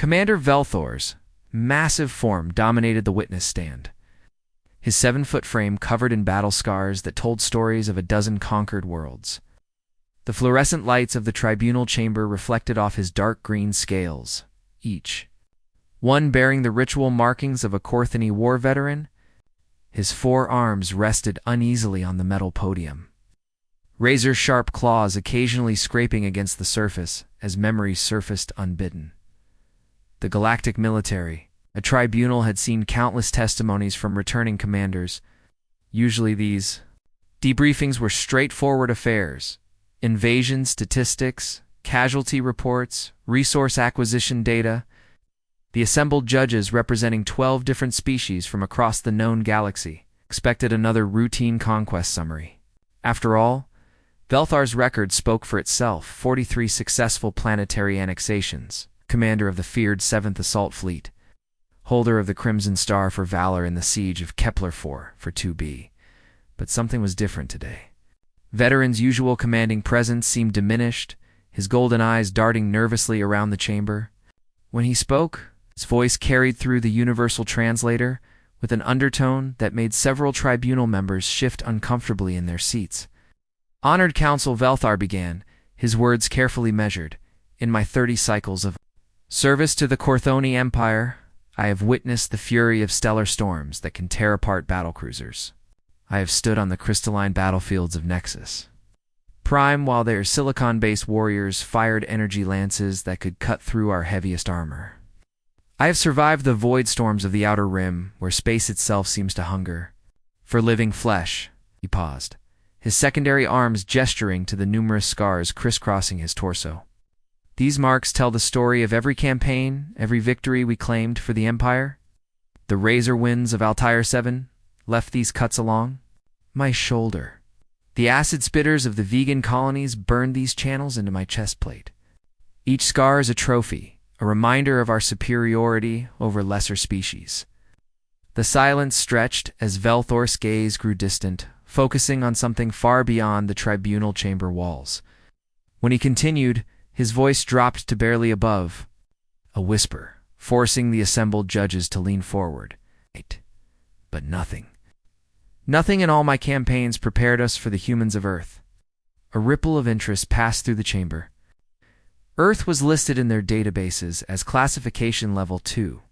Commander Velthor's massive form dominated the witness stand. His 7-foot frame covered in battle scars that told stories of a dozen conquered worlds. The fluorescent lights of the tribunal chamber reflected off his dark green scales, each one bearing the ritual markings of a HFY War veteran. His 4 arms rested uneasily on the metal podium, razor-sharp claws occasionally scraping against the surface as memories surfaced unbidden. The galactic military, a tribunal, had seen countless testimonies from returning commanders. Usually these debriefings were straightforward affairs: invasion statistics, casualty reports, resource acquisition data. The assembled judges, representing 12 different species from across the known galaxy, expected another routine conquest summary. After all, Velthar's record spoke for itself: 43 successful planetary annexations, commander of the feared 7th Assault Fleet, holder of the Crimson Star for valor in the siege of Kepler 4 for 2B. But something was different today. Veteran's usual commanding presence seemed diminished, his golden eyes darting nervously around the chamber. When he spoke, his voice carried through the universal translator with an undertone that made several tribunal members shift uncomfortably in their seats. "Honored Council," Velthar began, his words carefully measured. "In my 30 cycles of service to the Korthoni Empire, I have witnessed the fury of stellar storms that can tear apart battlecruisers. I have stood on the crystalline battlefields of Nexus Prime while their silicon-based warriors fired energy lances that could cut through our heaviest armor. I have survived the void storms of the Outer Rim, where space itself seems to hunger for living flesh." He paused, his secondary arms gesturing to the numerous scars crisscrossing his torso. "These marks tell the story of every campaign, every victory we claimed for the Empire. The razor winds of Altair 7 left these cuts along my shoulder. The acid spitters of the vegan colonies burned these channels into my chest plate. Each scar is a trophy, a reminder of our superiority over lesser species." The silence stretched as Velthor's gaze grew distant, focusing on something far beyond the tribunal chamber walls. When he continued, his voice dropped to barely above a whisper, forcing the assembled judges to lean forward. "But nothing. Nothing in all my campaigns prepared us for the humans of Earth." A ripple of interest passed through the chamber. Earth was listed in their databases as classification level 2,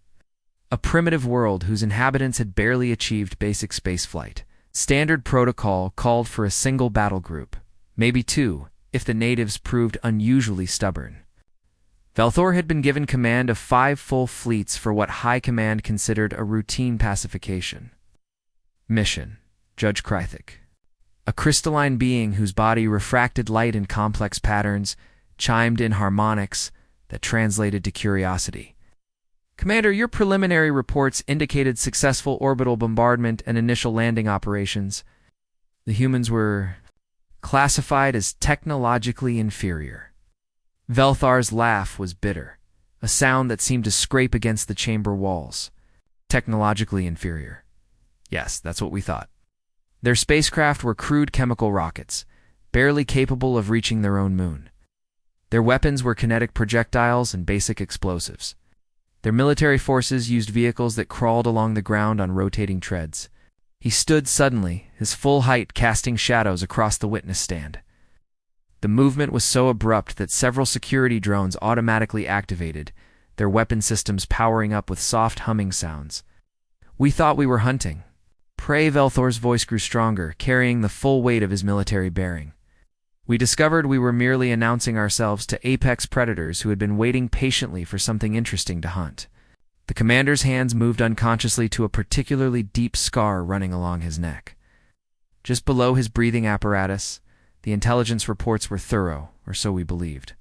a primitive world whose inhabitants had barely achieved basic spaceflight. Standard protocol called for a single battle group, maybe 2, if the natives proved unusually stubborn. Velthor had been given command of 5 full fleets for what High Command considered a routine pacification. Mission: Judge Krythik, a crystalline being whose body refracted light in complex patterns, chimed in harmonics that translated to curiosity. "Commander, your preliminary reports indicated successful orbital bombardment and initial landing operations. The humans were classified as technologically inferior." Velthar's laugh was bitter, a sound that seemed to scrape against the chamber walls. "Technologically inferior. Yes, that's what we thought. Their spacecraft were crude chemical rockets, barely capable of reaching their own moon. Their weapons were kinetic projectiles and basic explosives. Their military forces used vehicles that crawled along the ground on rotating treads." He stood suddenly, his full height casting shadows across the witness stand. The movement was so abrupt that several security drones automatically activated, their weapon systems powering up with soft humming sounds. "We thought we were hunting prey." Velthor's voice grew stronger, carrying the full weight of his military bearing. "We discovered we were merely announcing ourselves to apex predators who had been waiting patiently for something interesting to hunt." The commander's hands moved unconsciously to a particularly deep scar running along his neck. Just below his breathing apparatus, the intelligence reports were thorough, or so we believed.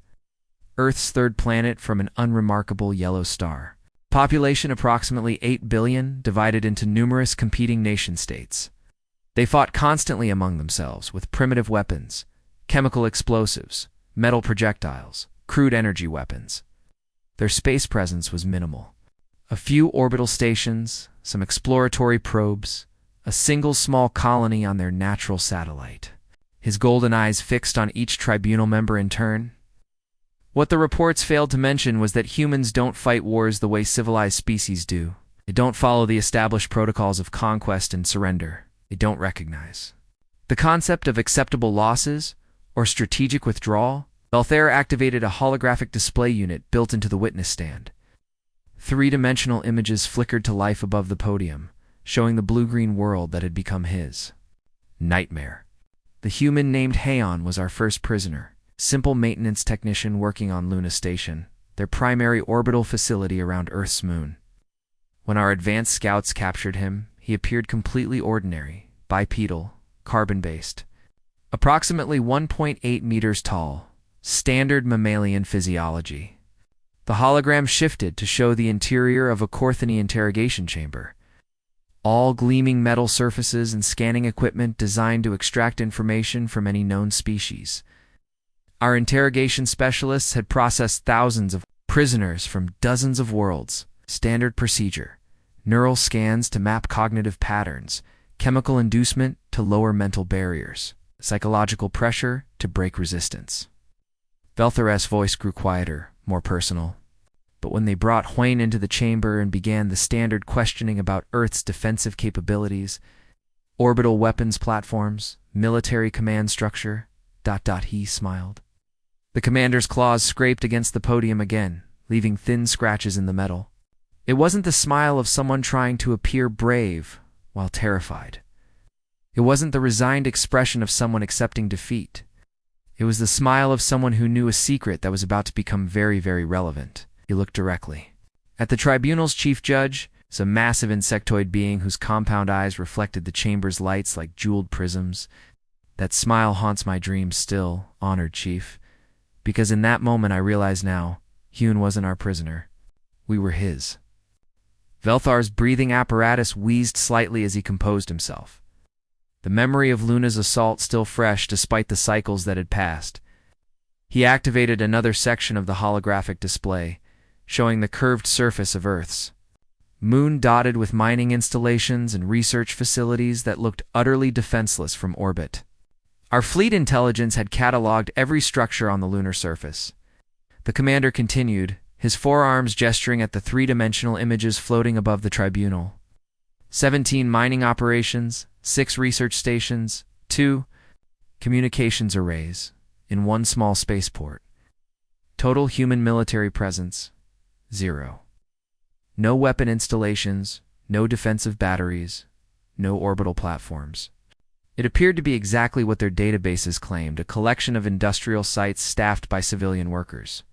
Earth's 3rd planet from an unremarkable yellow star. Population approximately 8 billion, divided into numerous competing nation-states. They fought constantly among themselves with primitive weapons, chemical explosives, metal projectiles, crude energy weapons. Their space presence was minimal. A few orbital stations, some exploratory probes, a single small colony on their natural satellite. His golden eyes fixed on each tribunal member in turn. What the reports failed to mention was that humans don't fight wars the way civilized species do. They don't follow the established protocols of conquest and surrender. They don't recognize the concept of acceptable losses or strategic withdrawal. Belthair activated a holographic display unit built into the witness stand. Three-dimensional images flickered to life above the podium, showing the blue-green world that had become his nightmare. The human named Haon was our first prisoner, simple maintenance technician working on Luna Station, their primary orbital facility around Earth's moon. When our advanced scouts captured him, he appeared completely ordinary, bipedal, carbon-based, approximately 1.8 meters tall, standard mammalian physiology. The hologram shifted to show the interior of a Corthony interrogation chamber. All gleaming metal surfaces and scanning equipment designed to extract information from any known species. Our interrogation specialists had processed thousands of prisoners from dozens of worlds. Standard procedure: neural scans to map cognitive patterns, chemical inducement to lower mental barriers, psychological pressure to break resistance. Belthair's voice grew quieter, more personal. But when they brought Hwayne into the chamber and began the standard questioning about Earth's defensive capabilities, orbital weapons platforms, military command structure, ... he smiled. The commander's claws scraped against the podium again, leaving thin scratches in the metal. It wasn't the smile of someone trying to appear brave while terrified. It wasn't the resigned expression of someone accepting defeat. It was the smile of someone who knew a secret that was about to become very, very relevant. He looked directly at the tribunal's chief judge, a massive insectoid being whose compound eyes reflected the chamber's lights like jeweled prisms. That smile haunts my dreams still, honored chief, because in that moment I realize now, Hune wasn't our prisoner. We were his. Velthar's breathing apparatus wheezed slightly as he composed himself. The memory of Luna's assault still fresh despite the cycles that had passed. He activated another section of the holographic display, showing the curved surface of Earth's moon dotted with mining installations and research facilities that looked utterly defenseless from orbit. Our fleet intelligence had cataloged every structure on the lunar surface. The commander continued, his forearms gesturing at the three-dimensional images floating above the tribunal. 17 mining operations, 6 research stations, 2 communications arrays in one small spaceport. Total human military presence, 0. No weapon installations, no defensive batteries, no orbital platforms. It appeared to be exactly what their databases claimed, a collection of industrial sites staffed by civilian workers.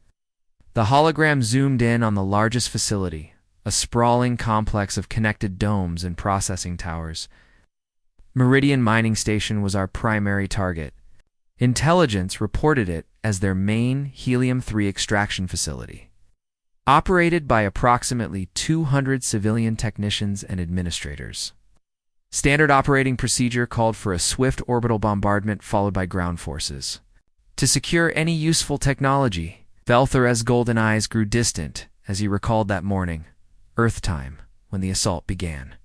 The hologram zoomed in on the largest facility, a sprawling complex of connected domes and processing towers. Meridian Mining Station was our primary target. Intelligence reported it as their main helium-3 extraction facility, operated by approximately 200 civilian technicians and administrators. Standard operating procedure called for a swift orbital bombardment followed by ground forces. To secure any useful technology, Belthair's golden eyes grew distant as he recalled that morning, Earth time, when the assault began.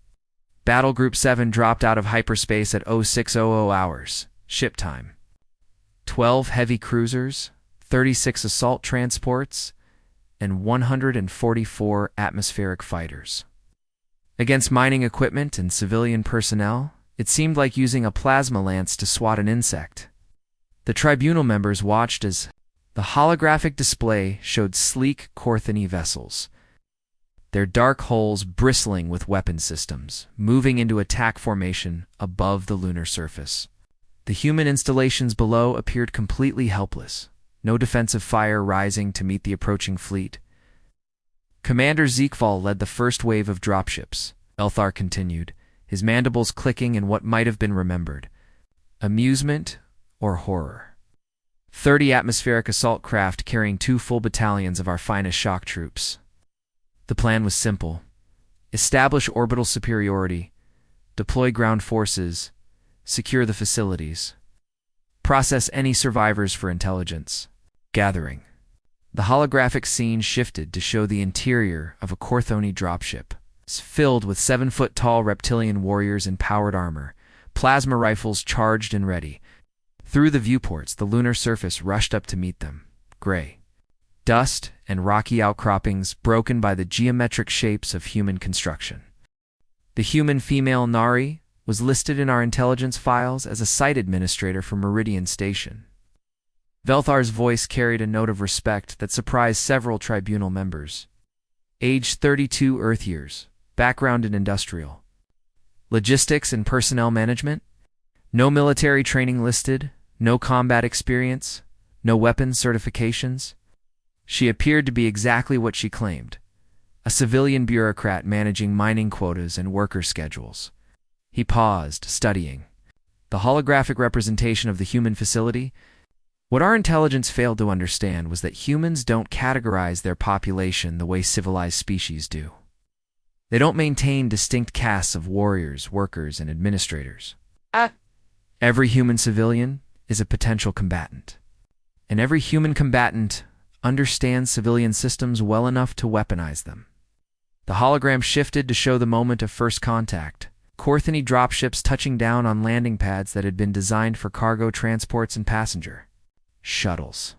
Battle Group 7 dropped out of hyperspace at 0600 hours, ship time. 12 heavy cruisers, 36 assault transports, and 144 atmospheric fighters. Against mining equipment and civilian personnel, it seemed like using a plasma lance to swat an insect. The tribunal members watched as the holographic display showed sleek Corthony vessels, their dark hulls bristling with weapon systems, moving into attack formation above the lunar surface. The human installations below appeared completely helpless, no defensive fire rising to meet the approaching fleet. Commander Zeekval led the first wave of dropships. Belthar continued, his mandibles clicking in what might have been remembered. Amusement or horror. 30 atmospheric assault craft carrying 2 full battalions of our finest shock troops. The plan was simple. Establish orbital superiority, deploy ground forces, secure the facilities, process any survivors for intelligence. Gathering. The holographic scene shifted to show the interior of a Corthony dropship, filled with 7-foot-tall reptilian warriors in powered armor, plasma rifles charged and ready. Through the viewports, the lunar surface rushed up to meet them, gray, dust and rocky outcroppings broken by the geometric shapes of human construction. The human female Nari was listed in our intelligence files as a site administrator for Meridian Station. Velthar's voice carried a note of respect that surprised several tribunal members. Age 32 Earth years, background in industrial. Logistics and personnel management? No military training listed, no combat experience, no weapons certifications. She appeared to be exactly what she claimed, a civilian bureaucrat managing mining quotas and worker schedules. He paused, studying the holographic representation of the human facility. What our intelligence failed to understand was that humans don't categorize their population the way civilized species do. They don't maintain distinct castes of warriors, workers, and administrators. Every human civilian is a potential combatant. And every human combatant understands civilian systems well enough to weaponize them. The hologram shifted to show the moment of first contact. Corthany dropships touching down on landing pads that had been designed for cargo transports and passenger shuttles.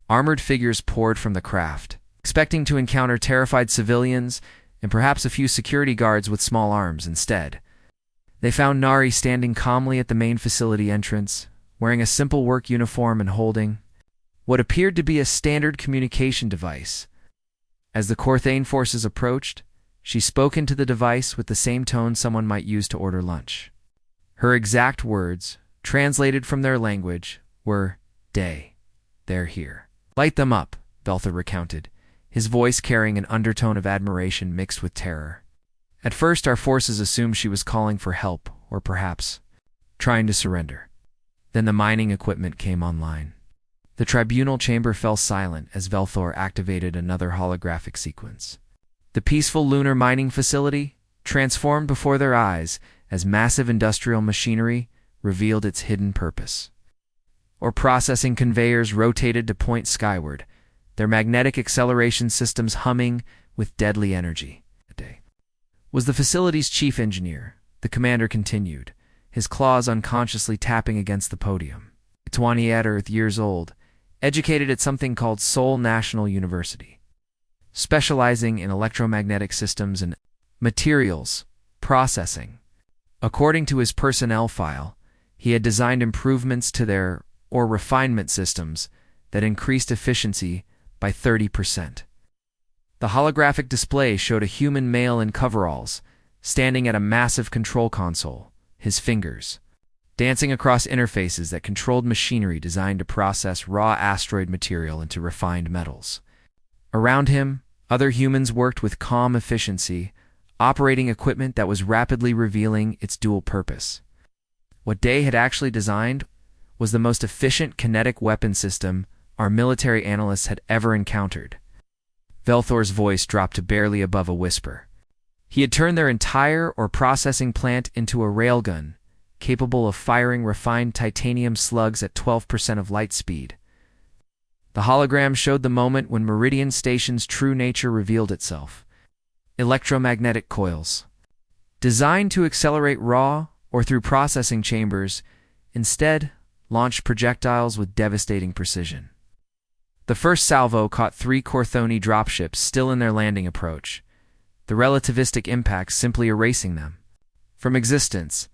Armored figures poured from the craft, expecting to encounter terrified civilians and perhaps a few security guards with small arms. Instead, they found Nari standing calmly at the main facility entrance, wearing a simple work uniform and holding what appeared to be a standard communication device. As the Corthane forces approached, she spoke into the device with the same tone someone might use to order lunch. Her exact words, translated from their language, were, "They're here. Light them up," Velthar recounted, his voice carrying an undertone of admiration mixed with terror. At first, our forces assumed she was calling for help, or perhaps trying to surrender. Then the mining equipment came online. The tribunal chamber fell silent as Velthar activated another holographic sequence. The peaceful lunar mining facility transformed before their eyes as massive industrial machinery revealed its hidden purpose. Or processing conveyors rotated to point skyward, their magnetic acceleration systems humming with deadly energy. Was the facility's chief engineer, the commander continued, his claws unconsciously tapping against the podium. 28 Earth years old, educated at something called Seoul National University, specializing in electromagnetic systems and materials processing. According to his personnel file, he had designed improvements to their refinement systems that increased efficiency by 30%. The holographic display showed a human male in coveralls, standing at a massive control console, his fingers dancing across interfaces that controlled machinery designed to process raw asteroid material into refined metals. Around him, other humans worked with calm efficiency, operating equipment that was rapidly revealing its dual purpose. What Day had actually designed was the most efficient kinetic weapon system our military analysts had ever encountered. Velthar's voice dropped to barely above a whisper. He had turned their entire processing plant into a railgun, capable of firing refined titanium slugs at 12% of light speed. The hologram showed the moment when Meridian Station's true nature revealed itself. Electromagnetic coils, designed to accelerate raw or through processing chambers, instead launched projectiles with devastating precision. The first salvo caught 3 Corthony dropships still in their landing approach, the relativistic impact simply erasing them from existence.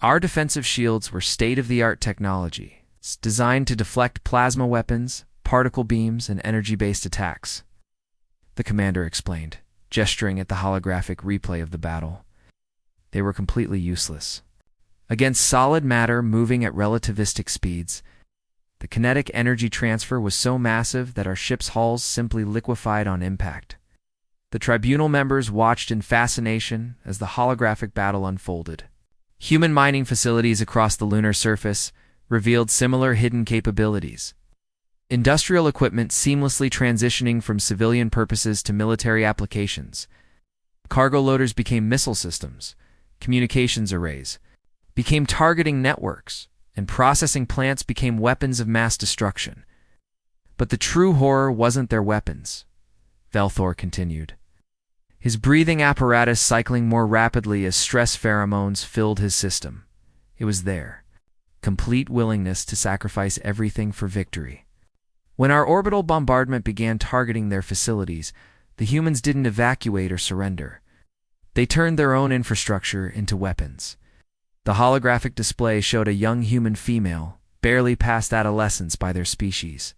Our defensive shields were state-of-the-art technology, designed to deflect plasma weapons, particle beams, and energy-based attacks. The commander explained, gesturing at the holographic replay of the battle. They were completely useless. Against solid matter moving at relativistic speeds, the kinetic energy transfer was so massive that our ship's hulls simply liquefied on impact. The tribunal members watched in fascination as the holographic battle unfolded. Human mining facilities across the lunar surface revealed similar hidden capabilities. Industrial equipment seamlessly transitioning from civilian purposes to military applications. Cargo loaders became missile systems, communications arrays became targeting networks, and processing plants became weapons of mass destruction. But the true horror wasn't their weapons, Velthar continued, his breathing apparatus cycling more rapidly as stress pheromones filled his system. It was their complete willingness to sacrifice everything for victory. When our orbital bombardment began targeting their facilities, the humans didn't evacuate or surrender. They turned their own infrastructure into weapons. The holographic display showed a young human female, barely past adolescence by their species.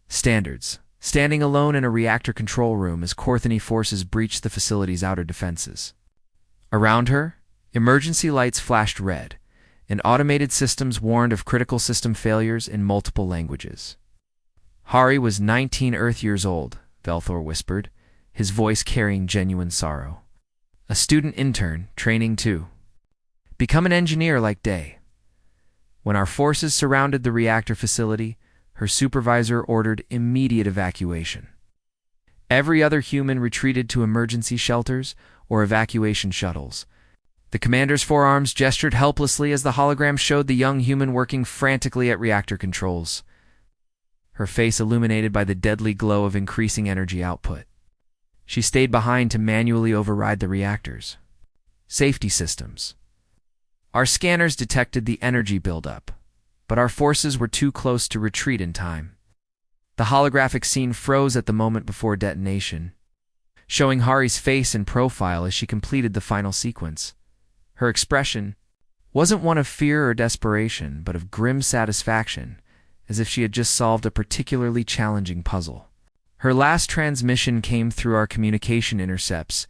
Standards. Standing alone in a reactor control room as Corthony forces breached the facility's outer defenses. Around her, emergency lights flashed red, and automated systems warned of critical system failures in multiple languages. Hari was 19 Earth years old, Velthor whispered, his voice carrying genuine sorrow. A student intern, training to become an engineer like Day. When our forces surrounded the reactor facility, her supervisor ordered immediate evacuation. Every other human retreated to emergency shelters or evacuation shuttles. The commander's forearms gestured helplessly as the hologram showed the young human working frantically at reactor controls, her face illuminated by the deadly glow of increasing energy output. She stayed behind to manually override the reactors. Safety systems. Our scanners detected the energy buildup, but our forces were too close to retreat in time. The holographic scene froze at the moment before detonation, showing Hari's face and profile as she completed the final sequence. Her expression wasn't one of fear or desperation, but of grim satisfaction, as if she had just solved a particularly challenging puzzle. Her last transmission came through our communication intercepts,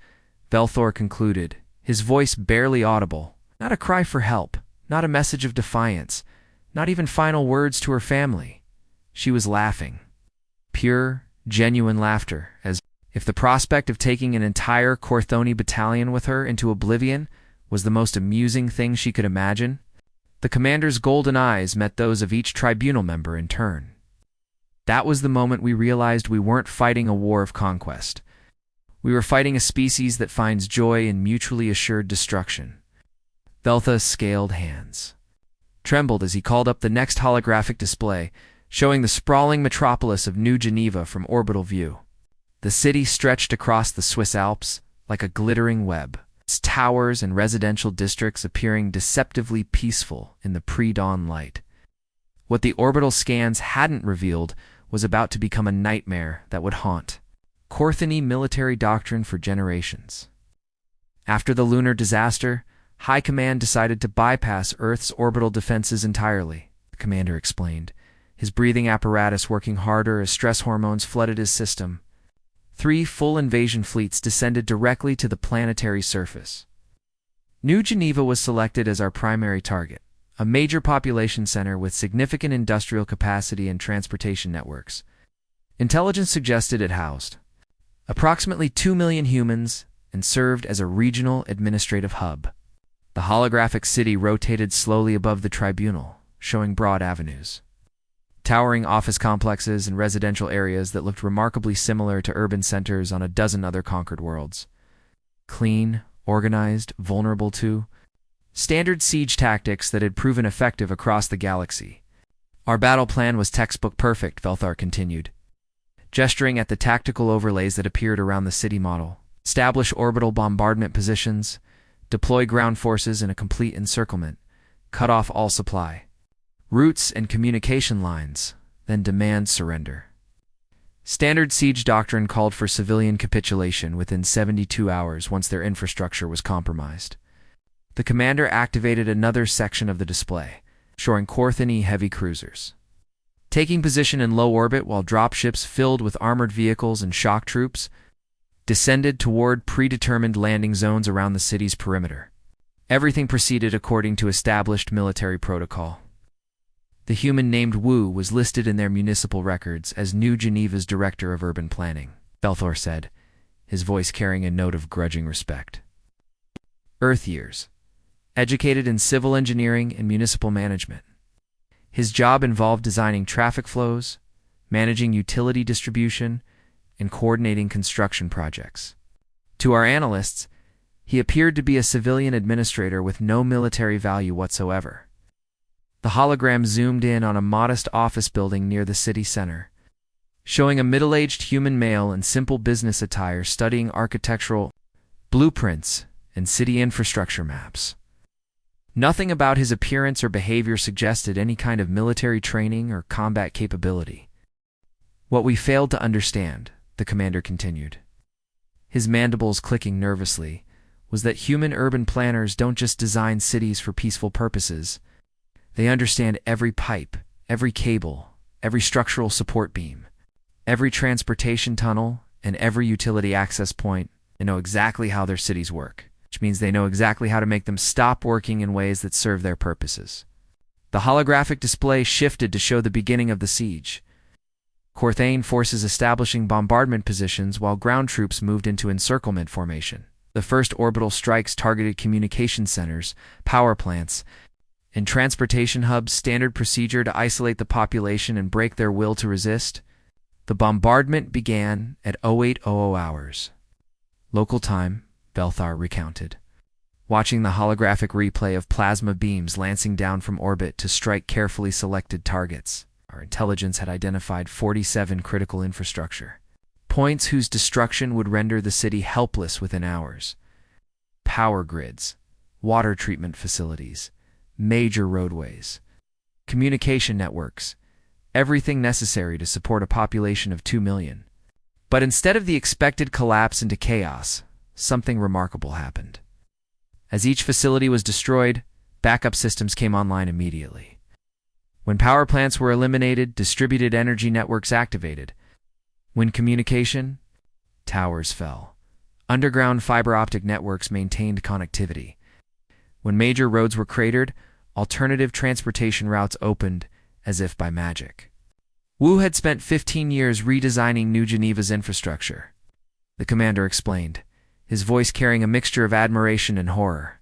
Velthor concluded, his voice barely audible. Not a cry for help, not a message of defiance, not even final words to her family. She was laughing. Pure, genuine laughter, as if the prospect of taking an entire Corthony battalion with her into oblivion was the most amusing thing she could imagine. The commander's golden eyes met those of each tribunal member in turn. That was the moment we realized we weren't fighting a war of conquest. We were fighting a species that finds joy in mutually assured destruction. Veltha's scaled hands trembled as he called up the next holographic display, showing the sprawling metropolis of New Geneva from orbital view. The city stretched across the Swiss Alps like a glittering web, its towers and residential districts appearing deceptively peaceful in the pre-dawn light. What the orbital scans hadn't revealed was about to become a nightmare that would haunt Corthony military doctrine for generations. After the lunar disaster, High Command decided to bypass Earth's orbital defenses entirely, the commander explained, his breathing apparatus working harder as stress hormones flooded his system. 3 full invasion fleets descended directly to the planetary surface. New Geneva was selected as our primary target, a major population center with significant industrial capacity and transportation networks. Intelligence suggested it housed approximately 2 million humans and served as a regional administrative hub. The holographic city rotated slowly above the tribunal, showing broad avenues, towering office complexes and residential areas that looked remarkably similar to urban centers on a dozen other conquered worlds. Clean, organized, vulnerable to standard siege tactics that had proven effective across the galaxy. Our battle plan was textbook perfect, Velthar continued, gesturing at the tactical overlays that appeared around the city model. Establish orbital bombardment positions, deploy ground forces in a complete encirclement, cut off all supply routes and communication lines, then demand surrender. Standard siege doctrine called for civilian capitulation within 72 hours once their infrastructure was compromised. The commander activated another section of the display, showing Corthony heavy cruisers taking position in low orbit while dropships filled with armored vehicles and shock troops descended toward predetermined landing zones around the city's perimeter. Everything proceeded according to established military protocol. The human named Wu was listed in their municipal records as New Geneva's director of urban planning, Velthor said, his voice carrying a note of grudging respect. Earth years. Educated in civil engineering and municipal management. His job involved designing traffic flows, managing utility distribution, and coordinating construction projects. To our analysts, he appeared to be a civilian administrator with no military value whatsoever. The hologram zoomed in on a modest office building near the city center, showing a middle-aged human male in simple business attire studying architectural blueprints and city infrastructure maps. Nothing about his appearance or behavior suggested any kind of military training or combat capability. What we failed to understand, the commander continued, his mandibles clicking nervously, was that human urban planners don't just design cities for peaceful purposes. They understand every pipe, every cable, every structural support beam, every transportation tunnel, and every utility access point. They know exactly how their cities work, which means they know exactly how to make them stop working in ways that serve their purposes. The holographic display shifted to show the beginning of the siege. Corthane forces establishing bombardment positions while ground troops moved into encirclement formation. The first orbital strikes targeted communication centers, power plants, and transportation hubs. Standard procedure to isolate the population and break their will to resist. The bombardment began at 0800 hours. Local time, Belthar recounted, watching the holographic replay of plasma beams lancing down from orbit to strike carefully selected targets. Our intelligence had identified 47 critical infrastructure points whose destruction would render the city helpless within hours. Power grids, water treatment facilities, major roadways, communication networks, everything necessary to support a population of 2 million. But instead of the expected collapse into chaos, something remarkable happened. As each facility was destroyed, backup systems came online immediately. When power plants were eliminated, distributed energy networks activated. When communication towers fell, underground fiber optic networks maintained connectivity. When major roads were cratered, alternative transportation routes opened as if by magic. Wu had spent 15 years redesigning New Geneva's infrastructure, the commander explained, his voice carrying a mixture of admiration and horror.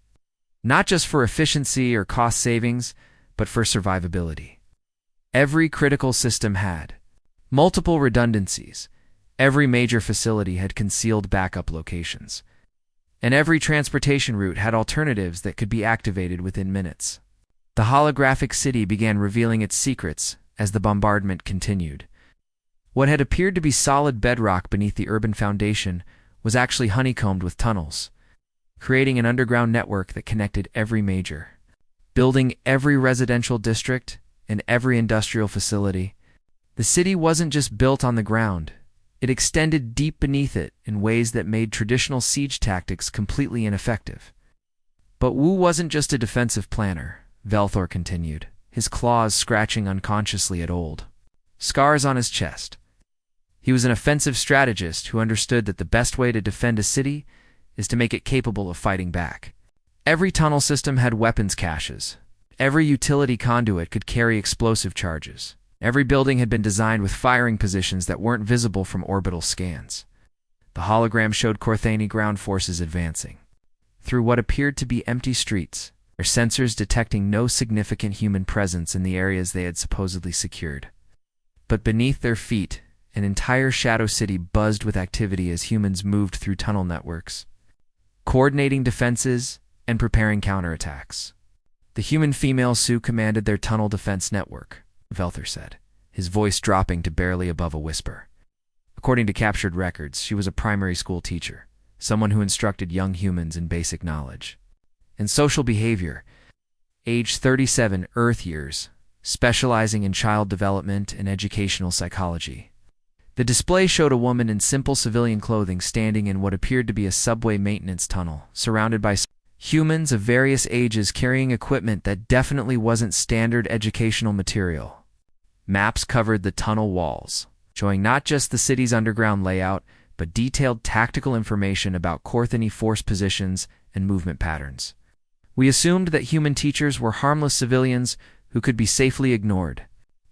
Not just for efficiency or cost savings, but for survivability. Every critical system had multiple redundancies. Every major facility had concealed backup locations. And every transportation route had alternatives that could be activated within minutes. The holographic city began revealing its secrets as the bombardment continued. What had appeared to be solid bedrock beneath the urban foundation was actually honeycombed with tunnels, creating an underground network that connected every major building, every residential district, and every industrial facility. The city wasn't just built on the ground. It extended deep beneath it in ways that made traditional siege tactics completely ineffective. But Wu wasn't just a defensive planner, Velthor continued, his claws scratching unconsciously at old scars on his chest. He was an offensive strategist who understood that the best way to defend a city is to make it capable of fighting back. Every tunnel system had weapons caches. Every utility conduit could carry explosive charges. Every building had been designed with firing positions that weren't visible from orbital scans. The hologram showed Corthani ground forces advancing through what appeared to be empty streets, their sensors detecting no significant human presence in the areas they had supposedly secured. But beneath their feet, an entire shadow city buzzed with activity as humans moved through tunnel networks, coordinating defenses and preparing counterattacks. The human female Sue commanded their tunnel defense network, Velthor said, his voice dropping to barely above a whisper. According to captured records, she was a primary school teacher, someone who instructed young humans in basic knowledge and social behavior. Age 37 Earth years, specializing in child development and educational psychology. The display showed a woman in simple civilian clothing standing in what appeared to be a subway maintenance tunnel, surrounded by humans of various ages carrying equipment that definitely wasn't standard educational material. Maps covered the tunnel walls, showing not just the city's underground layout, but detailed tactical information about Corthani force positions and movement patterns. We assumed that human teachers were harmless civilians who could be safely ignored.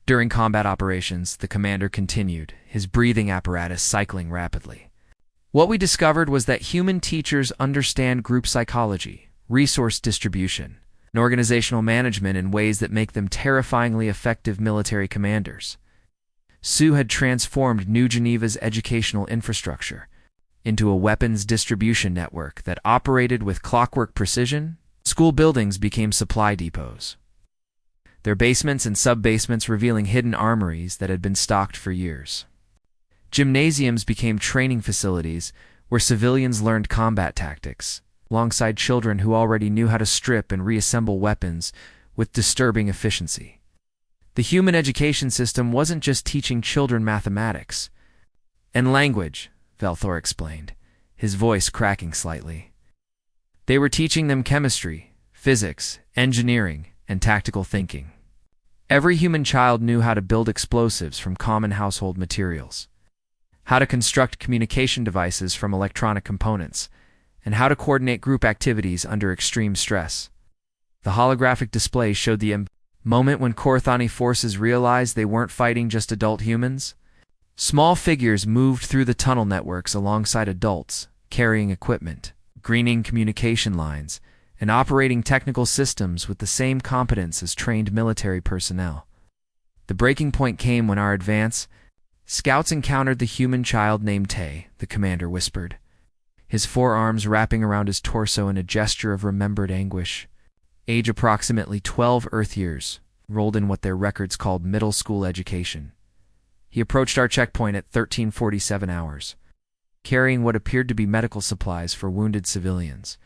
During combat operations, the commander continued, his breathing apparatus cycling rapidly. What we discovered was that human teachers understand group psychology, resource distribution, and organizational management in ways that make them terrifyingly effective military commanders. Sue had transformed New Geneva's educational infrastructure into a weapons distribution network that operated with clockwork precision. School buildings became supply depots, their basements and sub-basements revealing hidden armories that had been stocked for years. Gymnasiums became training facilities where civilians learned combat tactics, alongside children who already knew how to strip and reassemble weapons with disturbing efficiency. The human education system wasn't just teaching children mathematics and language, Velthor explained, his voice cracking slightly. They were teaching them chemistry, physics, engineering, and tactical thinking. Every human child knew how to build explosives from common household materials, how to construct communication devices from electronic components, and how to coordinate group activities under extreme stress. The holographic display showed the moment when Korthani forces realized they weren't fighting just adult humans. Small figures moved through the tunnel networks alongside adults, carrying equipment, greening communication lines, and operating technical systems with the same competence as trained military personnel. The breaking point came when our advance scouts encountered the human child named Tay, the commander whispered, his forearms wrapping around his torso in a gesture of remembered anguish. Age approximately 12 Earth years, rolled in what their records called middle school education. He approached our checkpoint at 13:47 hours, carrying what appeared to be medical supplies for wounded civilians.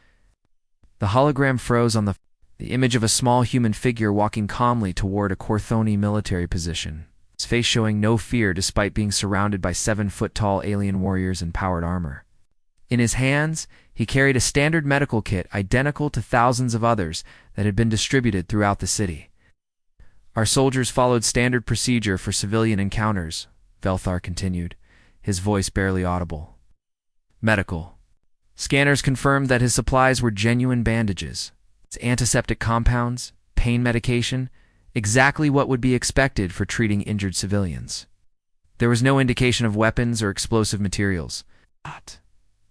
The hologram froze on the image of a small human figure walking calmly toward a Korthoni military position, his face showing no fear despite being surrounded by 7-foot-tall alien warriors in powered armor. In his hands, he carried a standard medical kit identical to thousands of others that had been distributed throughout the city. Our soldiers followed standard procedure for civilian encounters, Velthar continued, his voice barely audible. Medical. Scanners confirmed that his supplies were genuine bandages, antiseptic compounds, pain medication, exactly what would be expected for treating injured civilians. There was no indication of weapons or explosive materials.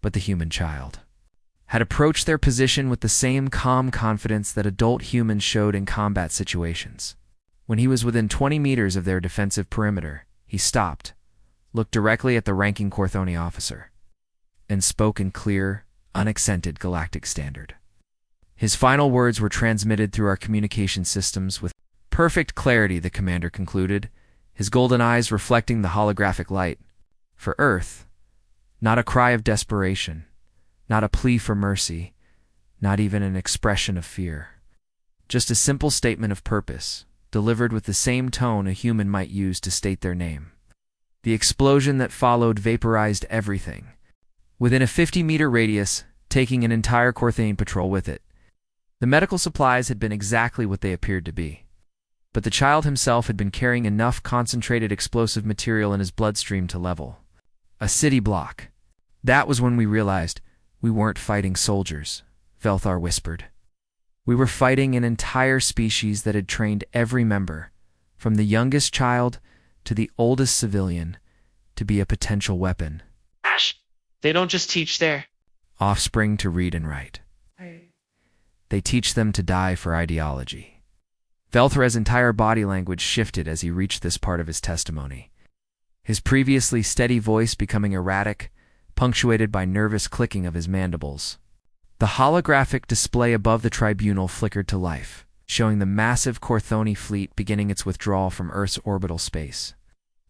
But the human child had approached their position with the same calm confidence that adult humans showed in combat situations. When he was within 20 meters of their defensive perimeter, he stopped, looked directly at the ranking Korthoni officer, and spoke in clear, unaccented Galactic Standard. His final words were transmitted through our communication systems with perfect clarity, the commander concluded, his golden eyes reflecting the holographic light. For Earth, not a cry of desperation, not a plea for mercy, not even an expression of fear. Just a simple statement of purpose, delivered with the same tone a human might use to state their name. The explosion that followed vaporized everything, within a 50-meter radius, taking an entire Korthani patrol with it. The medical supplies had been exactly what they appeared to be, but the child himself had been carrying enough concentrated explosive material in his bloodstream to level a city block. That was when we realized we weren't fighting soldiers, Velthar whispered. We were fighting an entire species that had trained every member, from the youngest child to the oldest civilian, to be a potential weapon. Ash, they don't just teach their offspring to read and write. They teach them to die for ideology. Velthar's entire body language shifted as he reached this part of his testimony, his previously steady voice becoming erratic, punctuated by nervous clicking of his mandibles. The holographic display above the tribunal flickered to life, showing the massive Korthoni fleet beginning its withdrawal from Earth's orbital space.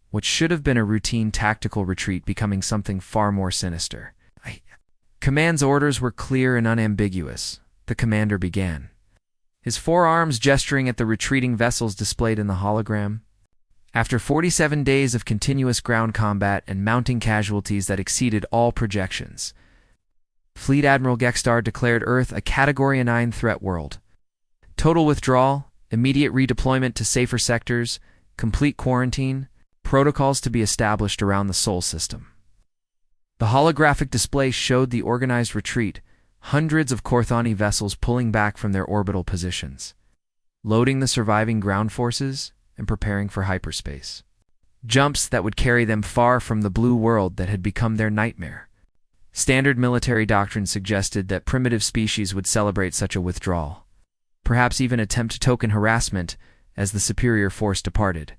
What should have been a routine tactical retreat becoming something far more sinister. Command's orders were clear and unambiguous, the commander began, his forearms gesturing at the retreating vessels displayed in the hologram. After 47 days of continuous ground combat and mounting casualties that exceeded all projections, Fleet Admiral Gextar declared Earth a Category 9 threat world. Total withdrawal, immediate redeployment to safer sectors, complete quarantine, protocols to be established around the Sol system. The holographic display showed the organized retreat, hundreds of Korthani vessels pulling back from their orbital positions, loading the surviving ground forces, and preparing for hyperspace. Jumps that would carry them far from the blue world that had become their nightmare. Standard military doctrine suggested that primitive species would celebrate such a withdrawal, perhaps even attempt token harassment as the superior force departed.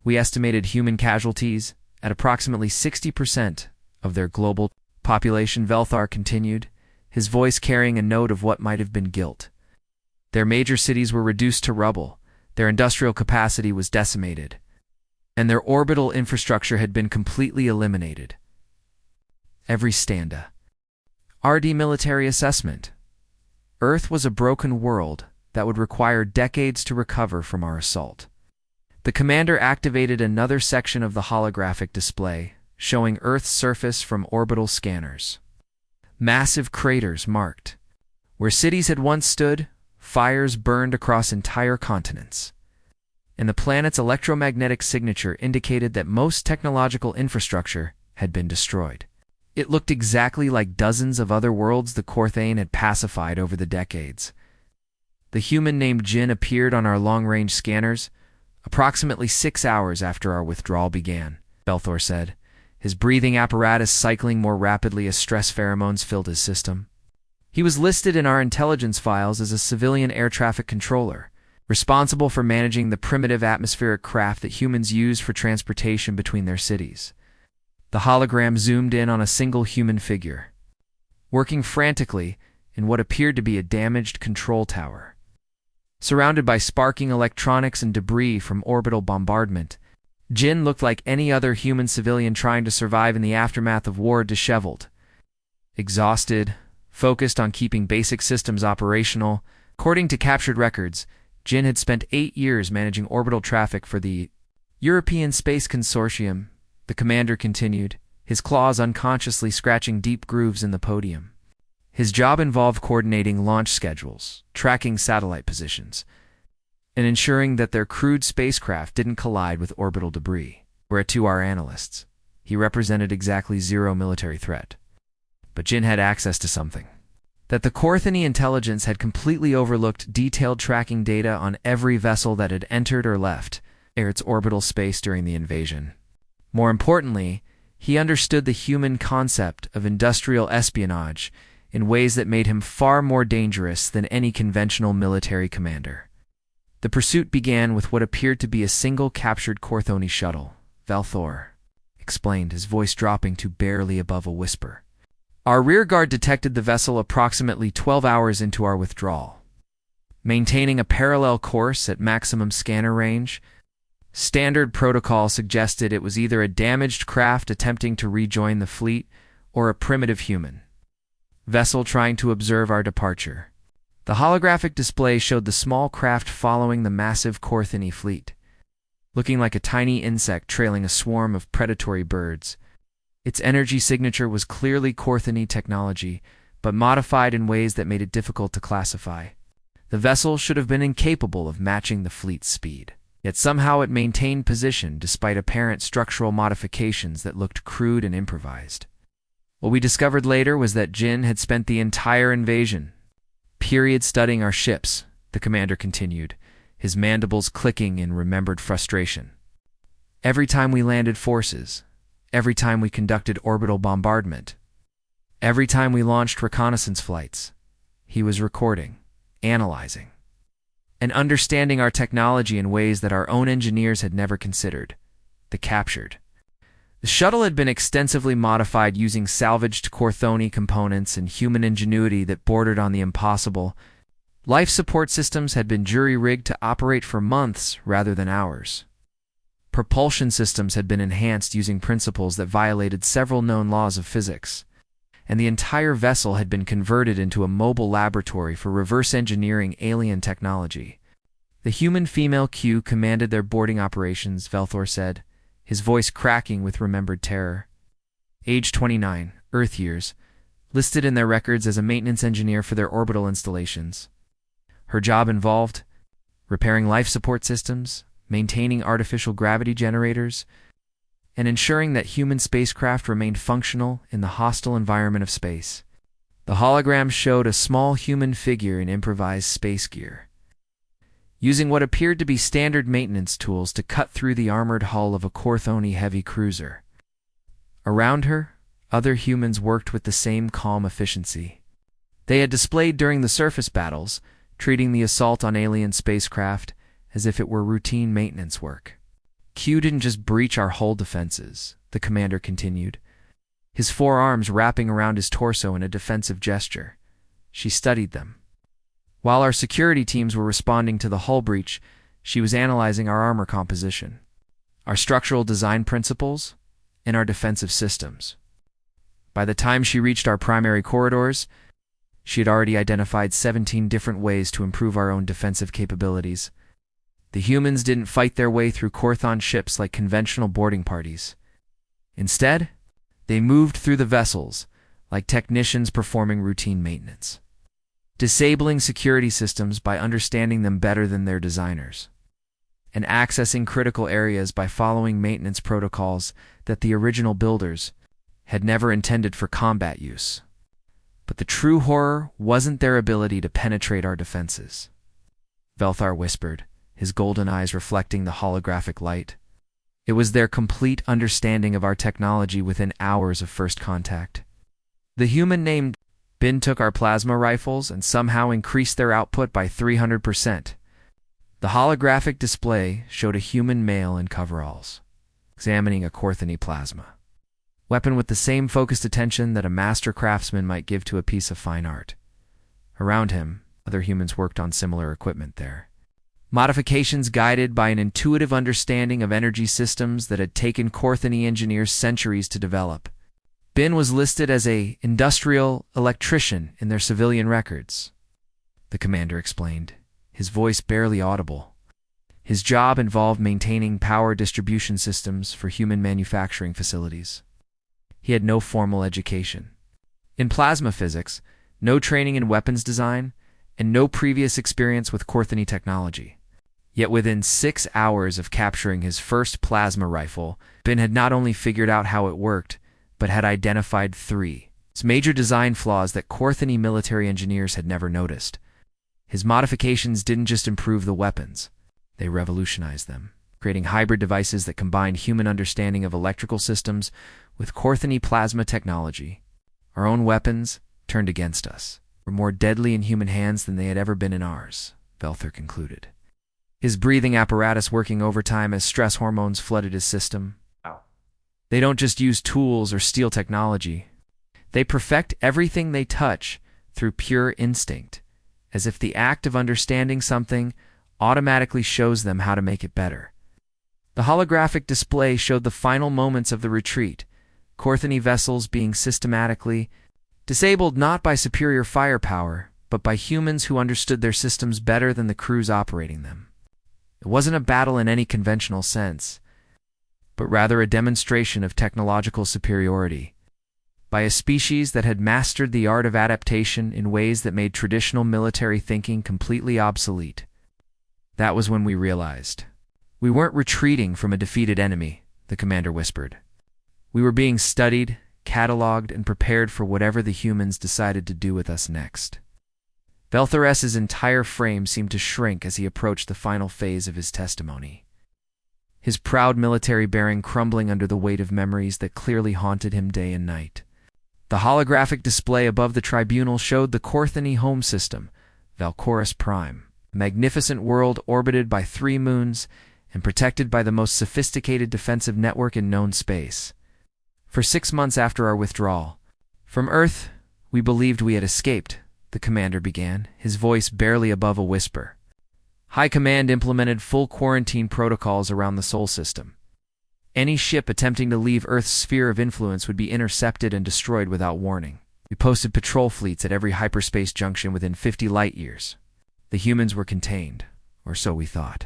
We estimated human casualties at approximately 60% of their global population, Velthar continued, his voice carrying a note of what might have been guilt. Their major cities were reduced to rubble, their industrial capacity was decimated, and their orbital infrastructure had been completely eliminated. Every standa. RD military assessment. Earth was a broken world that would require decades to recover from our assault. The commander activated another section of the holographic display, showing Earth's surface from orbital scanners. Massive craters marked. Where cities had once stood, fires burned across entire continents. And the planet's electromagnetic signature indicated that most technological infrastructure had been destroyed. It looked exactly like dozens of other worlds the Korthane had pacified over the decades. The human named Jin appeared on our long-range scanners approximately 6 hours after our withdrawal began, Belthor said, his breathing apparatus cycling more rapidly as stress pheromones filled his system. He was listed in our intelligence files as a civilian air traffic controller, responsible for managing the primitive atmospheric craft that humans use for transportation between their cities. The hologram zoomed in on a single human figure, working frantically in what appeared to be a damaged control tower. Surrounded by sparking electronics and debris from orbital bombardment, Jin looked like any other human civilian trying to survive in the aftermath of war, disheveled, exhausted, focused on keeping basic systems operational. According to captured records, Jin had spent 8 years managing orbital traffic for the European Space Consortium, the commander continued, his claws unconsciously scratching deep grooves in the podium. His job involved coordinating launch schedules, tracking satellite positions, and ensuring that their crewed spacecraft didn't collide with orbital debris. Whereas to our analysts, he represented exactly zero military threat. But Jin had access to something that the Korthani intelligence had completely overlooked: detailed tracking data on every vessel that had entered or left its orbital space during the invasion. More importantly, he understood the human concept of industrial espionage in ways that made him far more dangerous than any conventional military commander. The pursuit began with what appeared to be a single captured Korthani shuttle, Valthor explained, his voice dropping to barely above a whisper. Our rearguard detected the vessel approximately 12 hours into our withdrawal. Maintaining a parallel course at maximum scanner range, standard protocol suggested it was either a damaged craft attempting to rejoin the fleet or a primitive human vessel trying to observe our departure. The holographic display showed the small craft following the massive Korthani fleet, looking like a tiny insect trailing a swarm of predatory birds. Its energy signature was clearly Korthani technology, but modified in ways that made it difficult to classify. The vessel should have been incapable of matching the fleet's speed, yet somehow it maintained position despite apparent structural modifications that looked crude and improvised. What we discovered later was that Jin had spent the entire invasion period studying our ships, the commander continued, his mandibles clicking in remembered frustration. Every time we landed forces, every time we conducted orbital bombardment, every time we launched reconnaissance flights, he was recording, analyzing, and understanding our technology in ways that our own engineers had never considered. The captured. The shuttle had been extensively modified using salvaged Korthani components and human ingenuity that bordered on the impossible. Life support systems had been jury-rigged to operate for months rather than hours. Propulsion systems had been enhanced using principles that violated several known laws of physics, and the entire vessel had been converted into a mobile laboratory for reverse engineering alien technology. The human female Q commanded their boarding operations, Valthor said, his voice cracking with remembered terror. Age 29, Earth years, listed in their records as a maintenance engineer for their orbital installations. Her job involved repairing life support systems, maintaining artificial gravity generators, and ensuring that human spacecraft remained functional in the hostile environment of space. The hologram showed a small human figure in improvised space gear, using what appeared to be standard maintenance tools to cut through the armored hull of a Korthani heavy cruiser. Around her, other humans worked with the same calm efficiency they had displayed during the surface battles, treating the assault on alien spacecraft as if it were routine maintenance work. Q didn't just breach our hull defenses, the commander continued, his forearms wrapping around his torso in a defensive gesture. She studied them. While our security teams were responding to the hull breach, she was analyzing our armor composition, our structural design principles, and our defensive systems. By the time she reached our primary corridors, she had already identified 17 different ways to improve our own defensive capabilities. The humans didn't fight their way through Korthon ships like conventional boarding parties. Instead, they moved through the vessels like technicians performing routine maintenance, disabling security systems by understanding them better than their designers, and accessing critical areas by following maintenance protocols that the original builders had never intended for combat use. But the true horror wasn't their ability to penetrate our defenses, Velthar whispered, his golden eyes reflecting the holographic light. It was their complete understanding of our technology within hours of first contact. The human named Bin took our plasma rifles and somehow increased their output by 300%. The holographic display showed a human male in coveralls, examining a Korthony plasma weapon with the same focused attention that a master craftsman might give to a piece of fine art. Around him, other humans worked on similar equipment there. Modifications guided by an intuitive understanding of energy systems that had taken Korthony engineers centuries to develop. Bin was listed as an industrial electrician in their civilian records, the commander explained, his voice barely audible. His job involved maintaining power distribution systems for human manufacturing facilities. He had no formal education in plasma physics, no training in weapons design, and no previous experience with Korthony technology. Yet within 6 hours of capturing his first plasma rifle, Bin had not only figured out how it worked, but had identified 3 major design flaws that Korthony military engineers had never noticed. His modifications didn't just improve the weapons, they revolutionized them, creating hybrid devices that combined human understanding of electrical systems with Korthony plasma technology. Our own weapons, turned against us, were more deadly in human hands than they had ever been in ours, Velthar concluded, his breathing apparatus working overtime as stress hormones flooded his system. They don't just use tools or steal technology. They perfect everything they touch through pure instinct, as if the act of understanding something automatically shows them how to make it better. The holographic display showed the final moments of the retreat, Korthony vessels being systematically disabled not by superior firepower, but by humans who understood their systems better than the crews operating them. It wasn't a battle in any conventional sense, but rather a demonstration of technological superiority by a species that had mastered the art of adaptation in ways that made traditional military thinking completely obsolete. That was when we realized. We weren't retreating from a defeated enemy, the commander whispered. We were being studied, cataloged, and prepared for whatever the humans decided to do with us next. Velthar's entire frame seemed to shrink as he approached the final phase of his testimony, his proud military bearing crumbling under the weight of memories that clearly haunted him day and night. The holographic display above the tribunal showed the Korthony home system, Valkorus Prime, a magnificent world orbited by 3 moons and protected by the most sophisticated defensive network in known space. For 6 months after our withdrawal from Earth, we believed we had escaped, the commander began, his voice barely above a whisper. High Command implemented full quarantine protocols around the Sol system. Any ship attempting to leave Earth's sphere of influence would be intercepted and destroyed without warning. We posted patrol fleets at every hyperspace junction within 50 light-years. The humans were contained, or so we thought.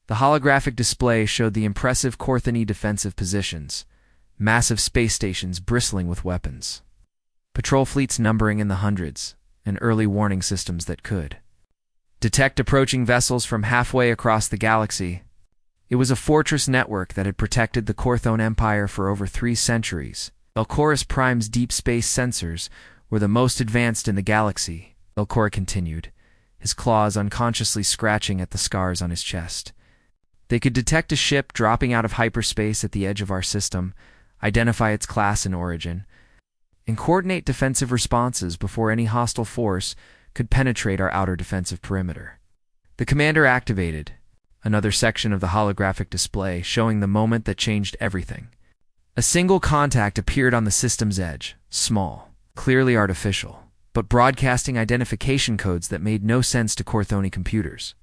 The holographic display showed the impressive Korthony defensive positions, massive space stations bristling with weapons, patrol fleets numbering in the hundreds, and early warning systems that could detect approaching vessels from halfway across the galaxy. It was a fortress network that had protected the Korthon Empire for over 3 centuries. Valkorus Prime's deep space sensors were the most advanced in the galaxy, Velcor continued, his claws unconsciously scratching at the scars on his chest. They could detect a ship dropping out of hyperspace at the edge of our system, identify its class and origin, and coordinate defensive responses before any hostile force could penetrate our outer defensive perimeter. The commander activated another section of the holographic display, showing the moment that changed everything. A single contact appeared on the system's edge, small, clearly artificial, but broadcasting identification codes that made no sense to Korthony computers.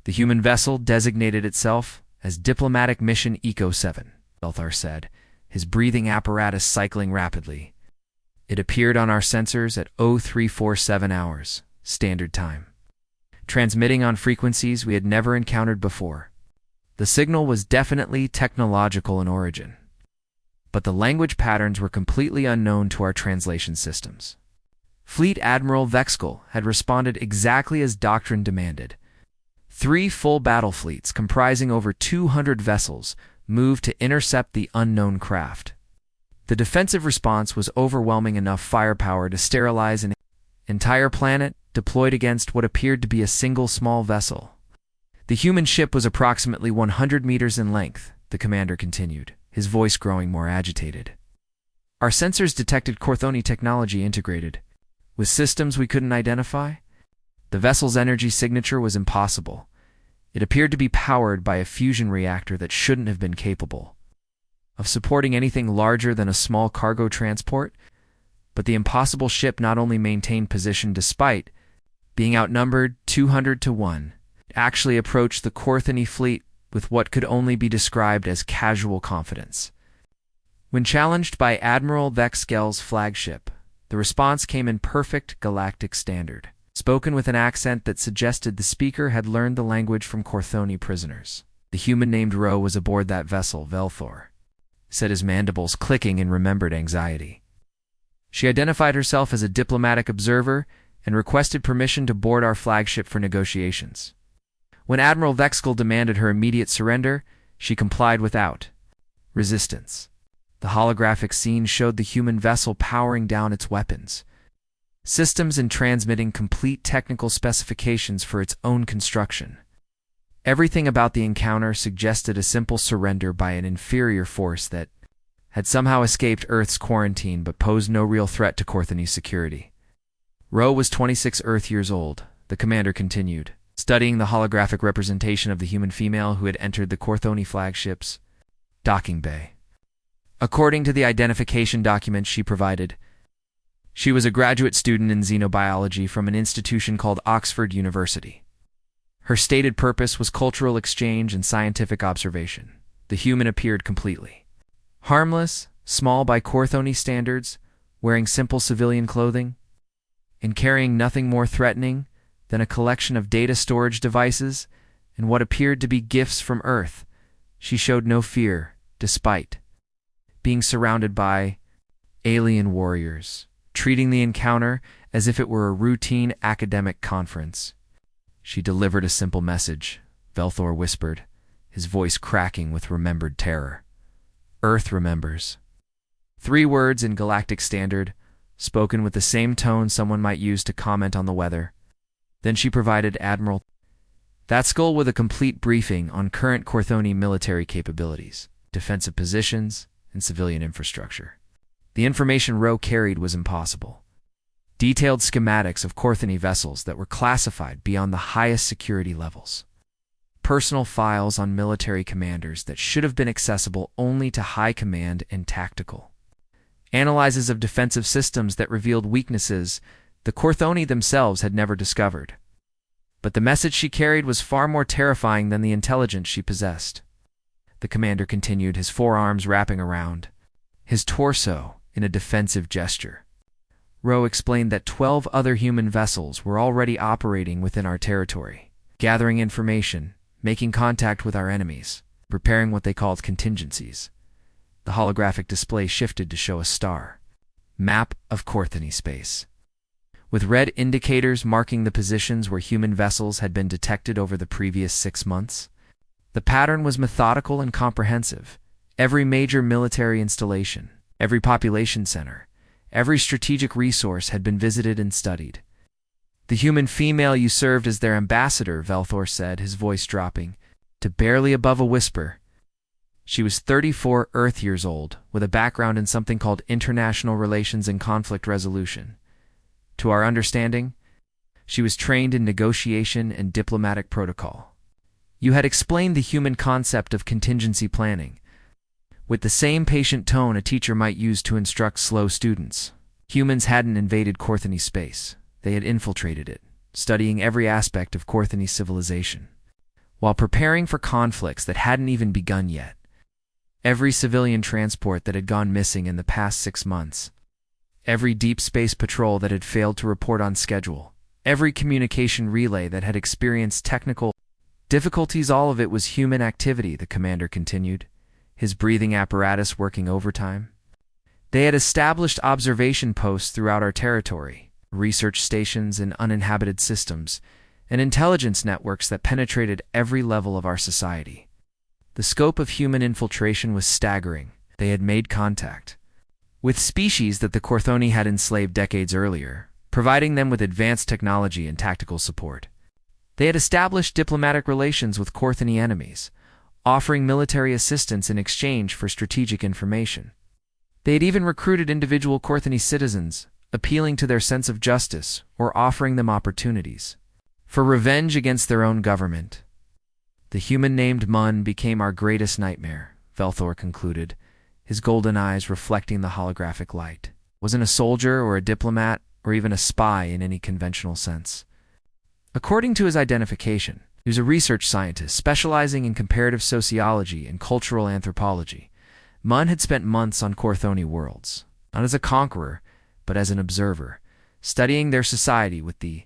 The human vessel designated itself as Diplomatic Mission Eco-7, Velthar said, his breathing apparatus cycling rapidly. It appeared on our sensors at 0347 hours, standard time. transmitting on frequencies we had never encountered before. The signal was definitely technological in origin, but the language patterns were completely unknown to our translation systems. Fleet Admiral Vexkel had responded exactly as doctrine demanded. 3 full battle fleets comprising over 200 vessels moved to intercept the unknown craft. The defensive response was overwhelming enough firepower to sterilize an entire planet deployed against what appeared to be a single small vessel. The human ship was approximately 100 meters in length, the commander continued, his voice growing more agitated. Our sensors detected Corthoni technology integrated, with systems we couldn't identify. The vessel's energy signature was impossible. It appeared to be powered by a fusion reactor that shouldn't have been capable of supporting anything larger than a small cargo transport, but the impossible ship not only maintained position despite being outnumbered 200 to 1, it actually approached the Corthoni fleet with what could only be described as casual confidence. When challenged by Admiral Vexkel's flagship, the response came in perfect galactic standard, spoken with an accent that suggested the speaker had learned the language from Corthoni prisoners. The human named Ro was aboard that vessel, Velthor, said, his mandibles clicking in remembered anxiety. She identified herself as a diplomatic observer and requested permission to board our flagship for negotiations. When Admiral Vexkel demanded her immediate surrender, she complied without resistance. The holographic scene showed the human vessel powering down its weapons, systems and transmitting complete technical specifications for its own construction. Everything about the encounter suggested a simple surrender by an inferior force that had somehow escaped Earth's quarantine but posed no real threat to Corthoni's security. Ro was 26 Earth years old, the commander continued, studying the holographic representation of the human female who had entered the Corthoni flagship's docking bay. According to the identification document she provided, she was a graduate student in xenobiology from an institution called Oxford University. Her stated purpose was cultural exchange and scientific observation. The human appeared completely harmless, small by Corthoni standards, wearing simple civilian clothing, and carrying nothing more threatening than a collection of data storage devices and what appeared to be gifts from Earth. She showed no fear, despite being surrounded by alien warriors, treating the encounter as if it were a routine academic conference. She delivered a simple message, Velthor whispered, his voice cracking with remembered terror. Earth remembers. 3 words in galactic standard, spoken with the same tone someone might use to comment on the weather. Then she provided Admiral Vexkel with a complete briefing on current Corthoni military capabilities, defensive positions, and civilian infrastructure. The information Ro carried was impossible. Detailed schematics of Corthoni vessels that were classified beyond the highest security levels. Personal files on military commanders that should have been accessible only to high command and tactical. Analyses of defensive systems that revealed weaknesses the Corthoni themselves had never discovered. But the message she carried was far more terrifying than the intelligence she possessed. The commander continued, his forearms wrapping around his torso in a defensive gesture. Ro explained that 12 other human vessels were already operating within our territory, gathering information, making contact with our enemies, preparing what they called contingencies. The holographic display shifted to show a star map of Corthoni space, with red indicators marking the positions where human vessels had been detected over the previous 6 months. The pattern was methodical and comprehensive. Every major military installation, every population center, every strategic resource had been visited and studied. The human female you served as their ambassador, Velthor said, his voice dropping to barely above a whisper. She was 34 Earth years old, with a background in something called international relations and conflict resolution. To our understanding, she was trained in negotiation and diplomatic protocol. You had explained the human concept of contingency planning, with the same patient tone a teacher might use to instruct slow students. Humans hadn't invaded Corthoni space. They had infiltrated it, studying every aspect of Corthoni's civilization, while preparing for conflicts that hadn't even begun yet. Every civilian transport that had gone missing in the past 6 months, every deep space patrol that had failed to report on schedule, every communication relay that had experienced technical difficulties. All of it was human activity, the commander continued, his breathing apparatus working overtime. They had established observation posts throughout our territory, research stations in uninhabited systems, and intelligence networks that penetrated every level of our society. The scope of human infiltration was staggering. They had made contact with species that the Corthoni had enslaved decades earlier, providing them with advanced technology and tactical support. They had established diplomatic relations with Corthoni enemies, offering military assistance in exchange for strategic information. They had even recruited individual Corthoni citizens, appealing to their sense of justice or offering them opportunities for revenge against their own government. The human named Mun became our greatest nightmare, Velthor concluded, his golden eyes reflecting the holographic light. Wasn't a soldier or a diplomat or even a spy in any conventional sense. According to his identification, he was a research scientist specializing in comparative sociology and cultural anthropology. Mun had spent months on Corthoni worlds, not as a conqueror, but as an observer, studying their society with the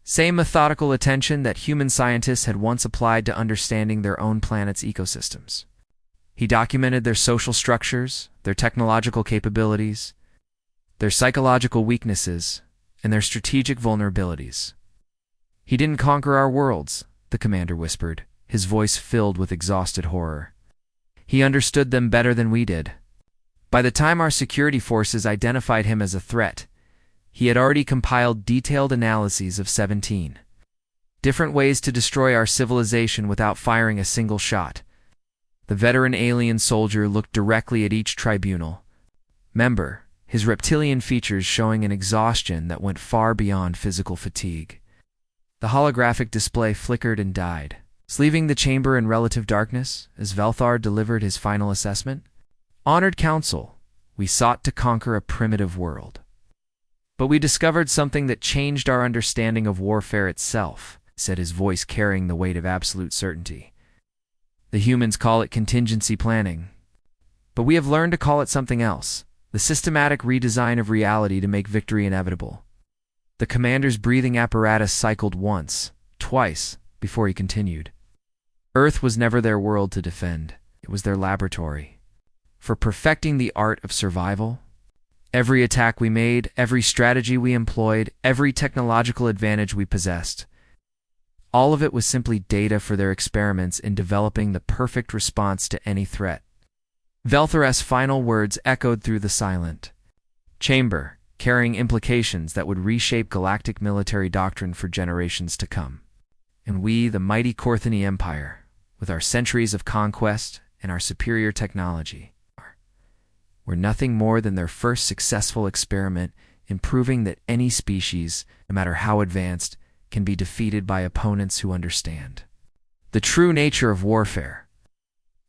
same methodical attention that human scientists had once applied to understanding their own planet's ecosystems. He documented their social structures, their technological capabilities, their psychological weaknesses, and their strategic vulnerabilities. He didn't conquer our worlds, the commander whispered, his voice filled with exhausted horror. He understood them better than we did. By the time our security forces identified him as a threat, he had already compiled detailed analyses of 17 different ways to destroy our civilization without firing a single shot. The veteran alien soldier looked directly at each tribunal member, his reptilian features showing an exhaustion that went far beyond physical fatigue. The holographic display flickered and died, leaving the chamber in relative darkness as Velthar delivered his final assessment. Honored Council, we sought to conquer a primitive world. But we discovered something that changed our understanding of warfare itself, said his voice carrying the weight of absolute certainty. The humans call it contingency planning, but we have learned to call it something else, the systematic redesign of reality to make victory inevitable. The commander's breathing apparatus cycled once, twice, before he continued. Earth was never their world to defend. It was their laboratory for perfecting the art of survival. Every attack we made, every strategy we employed, every technological advantage we possessed, all of it was simply data for their experiments in developing the perfect response to any threat. Velthor's final words echoed through the silent chamber, carrying implications that would reshape galactic military doctrine for generations to come. And we, the mighty Corthoni Empire, with our centuries of conquest and our superior technology, were nothing more than their first successful experiment in proving that any species, no matter how advanced, can be defeated by opponents who understand the true nature of warfare.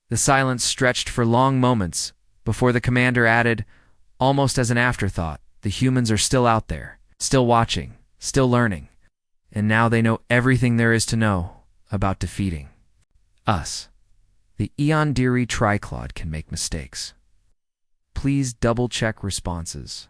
The silence stretched for long moments before the commander added, almost as an afterthought, the humans are still out there, still watching, still learning, and now they know everything there is to know about defeating us. The Eondiri Triclod can make mistakes. Please double-check responses.